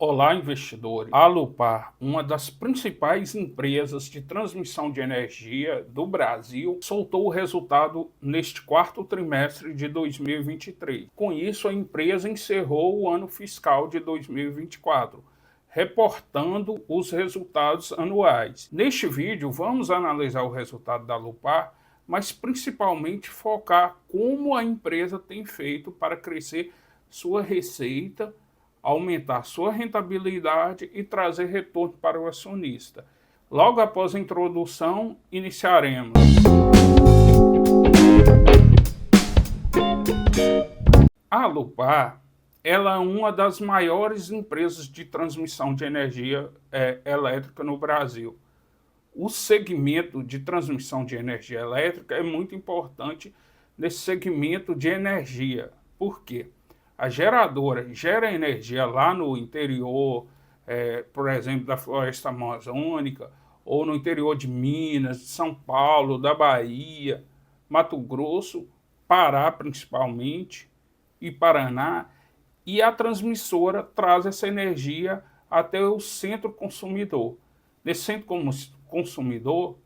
Olá, investidores. A Alupar, uma das principais empresas de transmissão de energia do Brasil, soltou o resultado neste quarto trimestre de 2023. Com isso, a empresa encerrou o ano fiscal de 2024, reportando os resultados anuais. Neste vídeo, vamos analisar o resultado da Alupar, mas principalmente focar como a empresa tem feito para crescer sua receita, aumentar sua rentabilidade e trazer retorno para o acionista. Logo após a introdução, iniciaremos. A Alupar, ela é uma das maiores empresas de transmissão de energia elétrica no Brasil. O segmento de transmissão de energia elétrica é muito importante nesse segmento de energia. Por quê? A geradora gera energia lá no interior, por exemplo, da floresta amazônica, ou no interior de Minas, de São Paulo, da Bahia, Mato Grosso, Pará principalmente, e Paraná, e a transmissora traz essa energia até o centro consumidor. Nesse centro consumidor,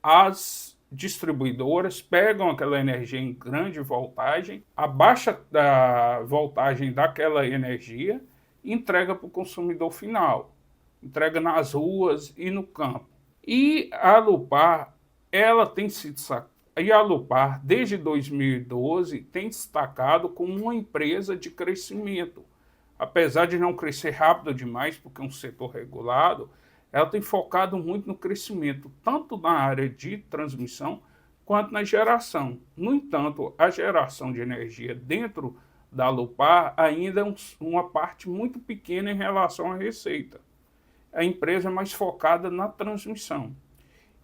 as distribuidoras pegam aquela energia em grande voltagem, abaixa a voltagem daquela energia e entrega para o consumidor final, entrega nas ruas e no campo. E a Alupar, ela tem se e a Alupar, desde 2012, tem destacado como uma empresa de crescimento. Apesar de não crescer rápido demais, porque é um setor regulado, ela tem focado muito no crescimento, tanto na área de transmissão quanto na geração. No entanto, a geração de energia dentro da Alupar ainda é uma parte muito pequena em relação à receita. A empresa é mais focada na transmissão.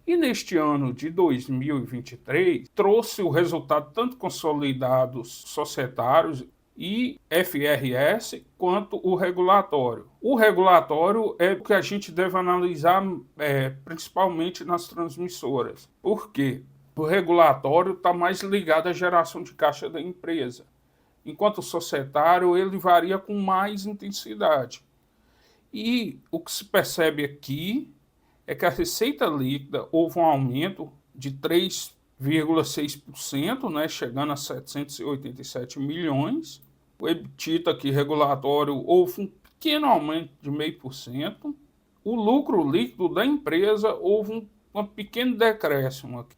E neste ano de 2023, trouxe o resultado tanto consolidados societários e FRS, quanto o regulatório. O regulatório é o que a gente deve analisar principalmente nas transmissoras. Por quê? O regulatório está mais ligado à geração de caixa da empresa, enquanto o societário ele varia com mais intensidade. E o que se percebe aqui é que a receita líquida houve um aumento de 3,6%, né, chegando a 787 milhões. O EBITDA aqui regulatório houve um pequeno aumento de 0,5%. O lucro líquido da empresa houve um pequeno decréscimo aqui.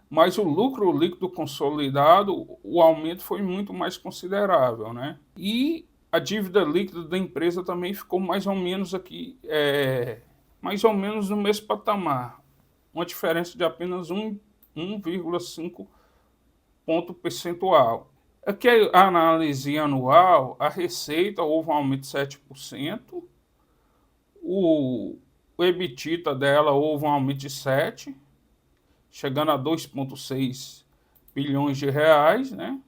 Mas o lucro líquido consolidado, o aumento foi muito mais considerável, né? E a dívida líquida da empresa também ficou mais ou menos aqui, mais ou menos no mesmo patamar. Uma diferença de apenas 1,5 ponto percentual. Aqui a análise anual, a receita houve um aumento de 7%, o EBITDA dela houve um aumento de 7%, chegando a 2,6 bilhões de reais, né?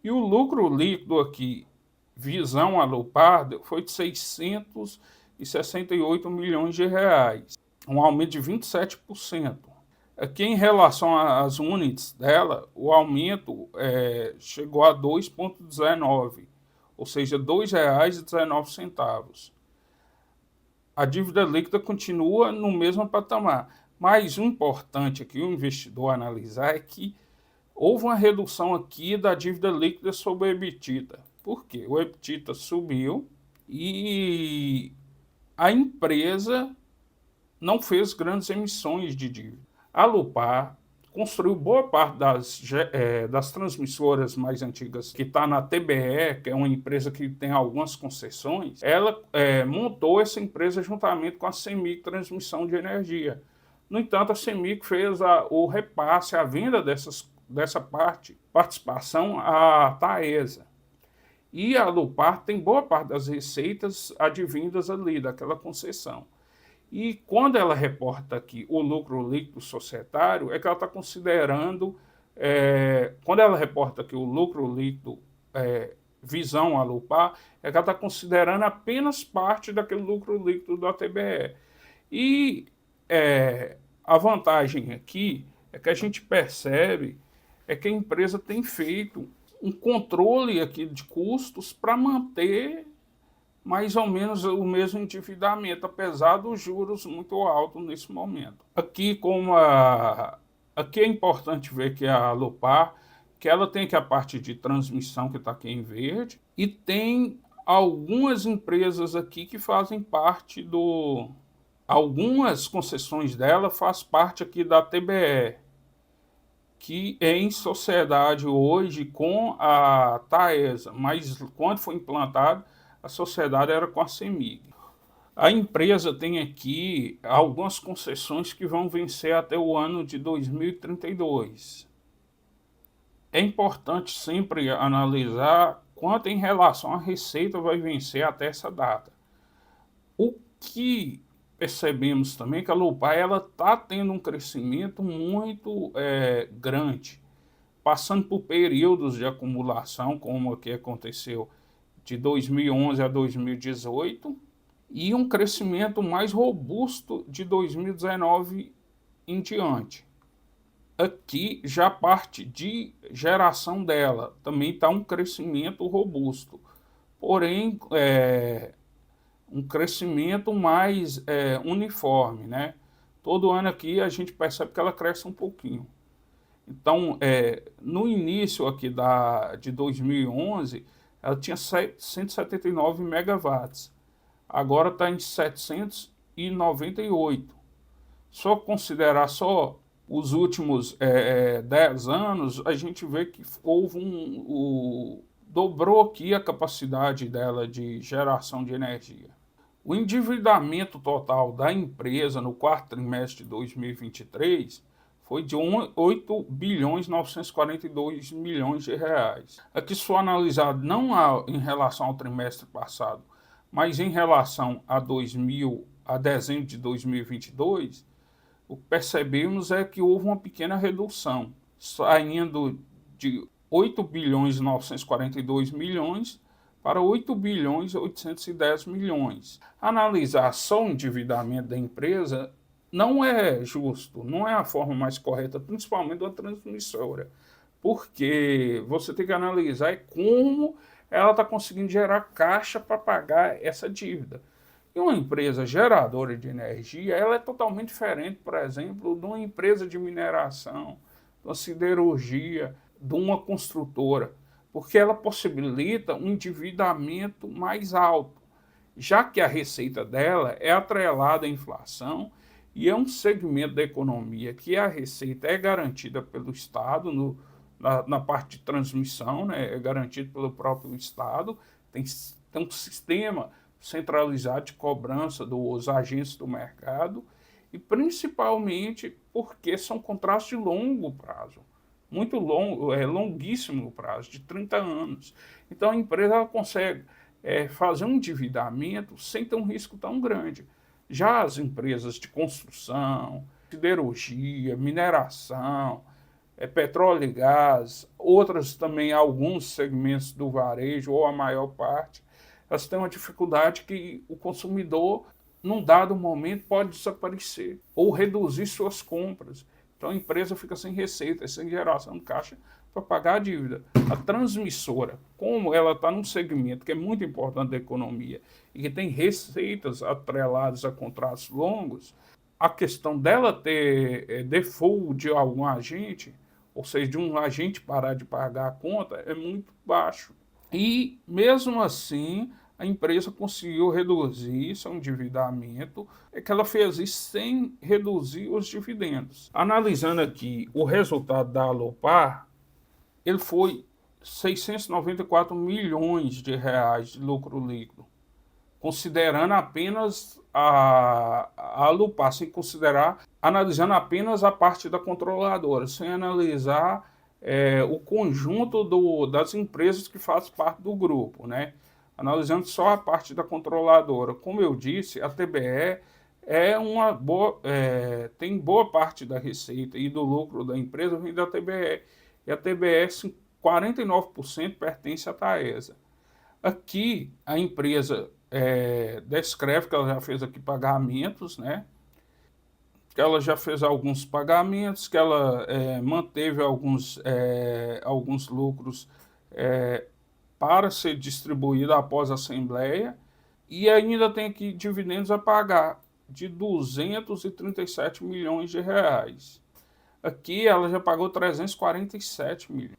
E o lucro líquido aqui, visão Alupar, foi de 668 milhões de reais, um aumento de 27%. Aqui em relação às units dela, o aumento chegou a 2,19, ou seja, R$ 2,19. A dívida líquida continua no mesmo patamar, mas o importante aqui, o investidor analisar, é que houve uma redução aqui da dívida líquida sobre o EBITDA. Por quê? O EBITDA subiu e a empresa não fez grandes emissões de dívida. A Alupar construiu boa parte das transmissoras mais antigas, que está na TBE, que é uma empresa que tem algumas concessões. Ela montou essa empresa juntamente com a CEMIG Transmissão de Energia. No entanto, a CEMIG fez o repasse, a venda dessa participação à Taesa. E a Alupar tem boa parte das receitas advindas ali, daquela concessão. E quando ela reporta aqui o lucro líquido societário, é que ela está considerando, quando ela reporta aqui o lucro líquido visão Alupar, é que ela está considerando apenas parte daquele lucro líquido da TBE. E a vantagem aqui é que a gente percebe que a empresa tem feito um controle aqui de custos para manter mais ou menos o mesmo endividamento, apesar dos juros muito altos nesse momento. Aqui é importante ver que a Alupar, que ela tem aqui a parte de transmissão, que está aqui em verde, e tem algumas empresas aqui que fazem parte do... Algumas concessões dela faz parte aqui da TBE, que é em sociedade hoje com a Taesa, mas quando foi implantado, a sociedade era com a CEMIG. A empresa tem aqui algumas concessões que vão vencer até o ano de 2032. É importante sempre analisar quanto em relação à receita vai vencer até essa data. O que percebemos também é que a Alupar está tendo um crescimento muito grande, passando por períodos de acumulação, como o que aconteceu de 2011 a 2018, e um crescimento mais robusto de 2019 em diante. Aqui já a parte de geração dela também está um crescimento robusto, porém um crescimento mais uniforme, né? Todo ano aqui a gente percebe que ela cresce um pouquinho. Então, no início aqui de 2011, ela tinha 179 megawatts. Agora está em 798. Só considerar só os últimos 10 anos, a gente vê que houve dobrou aqui a capacidade dela de geração de energia. O endividamento total da empresa no quarto trimestre de 2023 foi de 8 bilhões 942 milhões de reais. Aqui só analisado não em relação ao trimestre passado, mas em relação a dezembro de 2022, o que percebemos é que houve uma pequena redução, saindo de 8 bilhões 942 milhões para 8 bilhões 810 milhões. Analisar só o endividamento da empresa não é justo, não é a forma mais correta, principalmente da transmissora, porque você tem que analisar como ela está conseguindo gerar caixa para pagar essa dívida. E uma empresa geradora de energia, ela é totalmente diferente, por exemplo, de uma empresa de mineração, de uma siderurgia, de uma construtora, porque ela possibilita um endividamento mais alto, já que a receita dela é atrelada à inflação e é um segmento da economia que a receita é garantida pelo Estado, na parte de transmissão, né, é garantido pelo próprio Estado, tem um sistema centralizado de cobrança dos agentes do mercado, e principalmente porque são contratos de longo prazo, muito longo, longuíssimo prazo, de 30 anos. Então a empresa ela consegue fazer um endividamento sem ter um risco tão grande. Já as empresas de construção, siderurgia, mineração, petróleo e gás, outras também, alguns segmentos do varejo, ou a maior parte, elas têm uma dificuldade que o consumidor, num dado momento, pode desaparecer ou reduzir suas compras. Então a empresa fica sem receita, sem geração de caixa para pagar a dívida. A transmissora, como ela está num segmento que é muito importante da economia e que tem receitas atreladas a contratos longos, a questão dela ter default de algum agente, ou seja, de um agente parar de pagar a conta, é muito baixo. E, mesmo assim, a empresa conseguiu reduzir seu endividamento, que ela fez isso sem reduzir os dividendos. Analisando aqui o resultado da Alupar, ele foi 694 milhões de reais de lucro líquido, considerando apenas a Alupar, sem considerar, analisando apenas a parte da controladora, sem analisar o conjunto das empresas que fazem parte do grupo, né? Analisando só a parte da controladora. Como eu disse, a TBE tem boa parte da receita e do lucro da empresa vem da TBE. E a TBE, 49% pertence à Taesa. Aqui, a empresa descreve que ela já fez aqui pagamentos, né? Que ela já fez alguns pagamentos, que ela manteve alguns lucros para ser distribuído após a Assembleia, E ainda tem aqui dividendos a pagar de 237 milhões de reais. Aqui ela já pagou 347 milhões,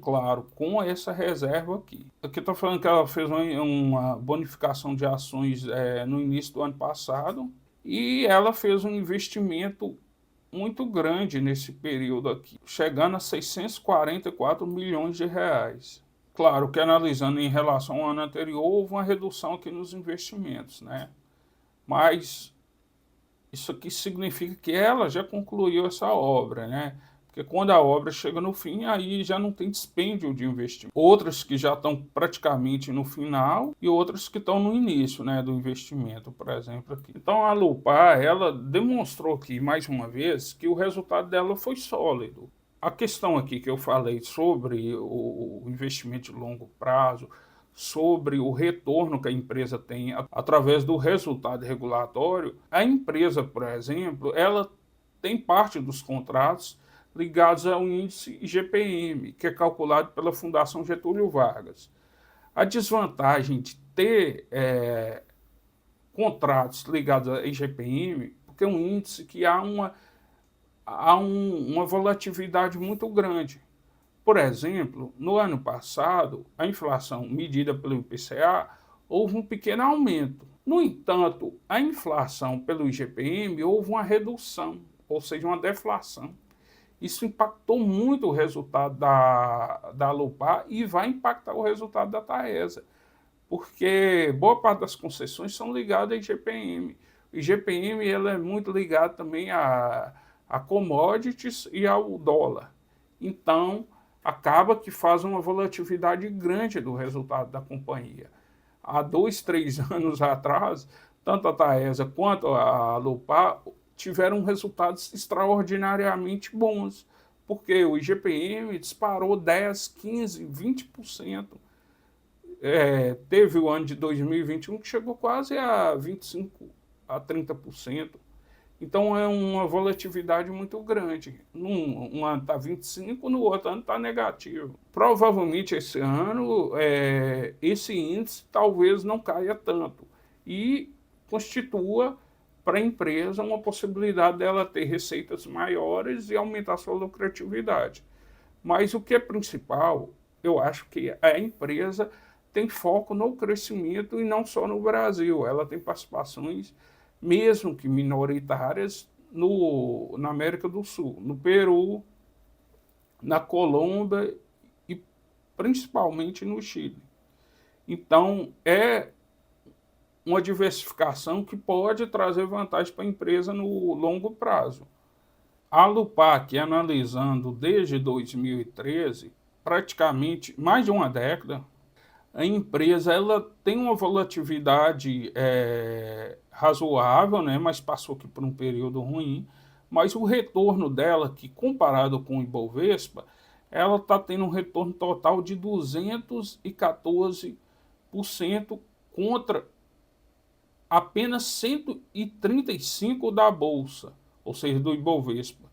claro, com essa reserva aqui. Aqui está falando que ela fez uma bonificação de ações no início do ano passado e ela fez um investimento muito grande nesse período aqui, chegando a 644 milhões de reais. Claro que analisando em relação ao ano anterior, houve uma redução aqui nos investimentos, né? Mas isso aqui significa que ela já concluiu essa obra, né? Porque quando a obra chega no fim, aí já não tem dispêndio de investimento. Outras que já estão praticamente no final e outras que estão no início, né, do investimento, por exemplo, aqui. Então a Alupar, ela demonstrou aqui mais uma vez que o resultado dela foi sólido. A questão aqui que eu falei sobre o investimento de longo prazo, sobre o retorno que a empresa tem através do resultado regulatório, a empresa, por exemplo, ela tem parte dos contratos ligados ao índice IGPM, que é calculado pela Fundação Getúlio Vargas. A desvantagem de ter contratos ligados ao IGPM, porque é um índice que há uma volatilidade muito grande. Por exemplo, no ano passado, a inflação medida pelo IPCA houve um pequeno aumento. No entanto, a inflação pelo IGPM houve uma redução, ou seja, uma deflação. Isso impactou muito o resultado da Alupar e vai impactar o resultado da Taesa, porque boa parte das concessões são ligadas a IGPM. O IGPM ele é muito ligado também a commodities e ao dólar. Então, acaba que faz uma volatilidade grande do resultado da companhia. Há 2, 3 anos atrás, tanto a Taesa quanto a Alupar tiveram resultados extraordinariamente bons, porque o IGPM disparou 10, 15, 20%. Teve o ano de 2021 que chegou quase a 25%, a 30%. Então é uma volatilidade muito grande. Um ano está 25%, no outro ano está negativo. Provavelmente esse ano esse índice talvez não caia tanto e constitua para a empresa uma possibilidade dela ter receitas maiores e aumentar sua lucratividade. Mas o que é principal, eu acho que a empresa tem foco no crescimento e não só no Brasil. Ela tem participações, mesmo que minoritárias, na América do Sul, no Peru, na Colômbia e principalmente no Chile. Então, é uma diversificação que pode trazer vantagem para a empresa no longo prazo. A Alupar, analisando desde 2013, praticamente mais de uma década, a empresa ela tem uma volatilidade razoável, né, mas passou aqui por um período ruim, mas o retorno dela, que comparado com o Ibovespa, ela está tendo um retorno total de 214% contra apenas 135% da Bolsa, ou seja, do Ibovespa.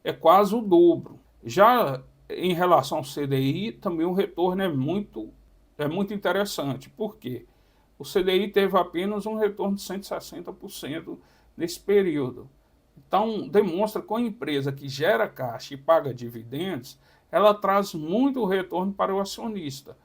É quase o dobro. Já em relação ao CDI, também o retorno é muito interessante. Por quê? O CDI teve apenas um retorno de 160% nesse período. Então, demonstra que uma empresa que gera caixa e paga dividendos, ela traz muito retorno para o acionista.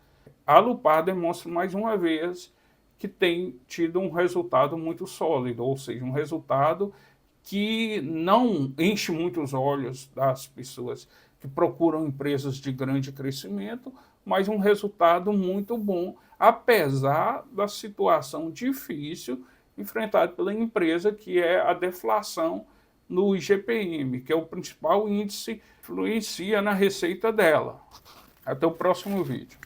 A Alupar demonstra mais uma vez que tem tido um resultado muito sólido, ou seja, um resultado que não enche muito os olhos das pessoas que procuram empresas de grande crescimento, mas um resultado muito bom, apesar da situação difícil enfrentada pela empresa, que é a deflação no IGPM, que é o principal índice que influencia na receita dela. Até o próximo vídeo.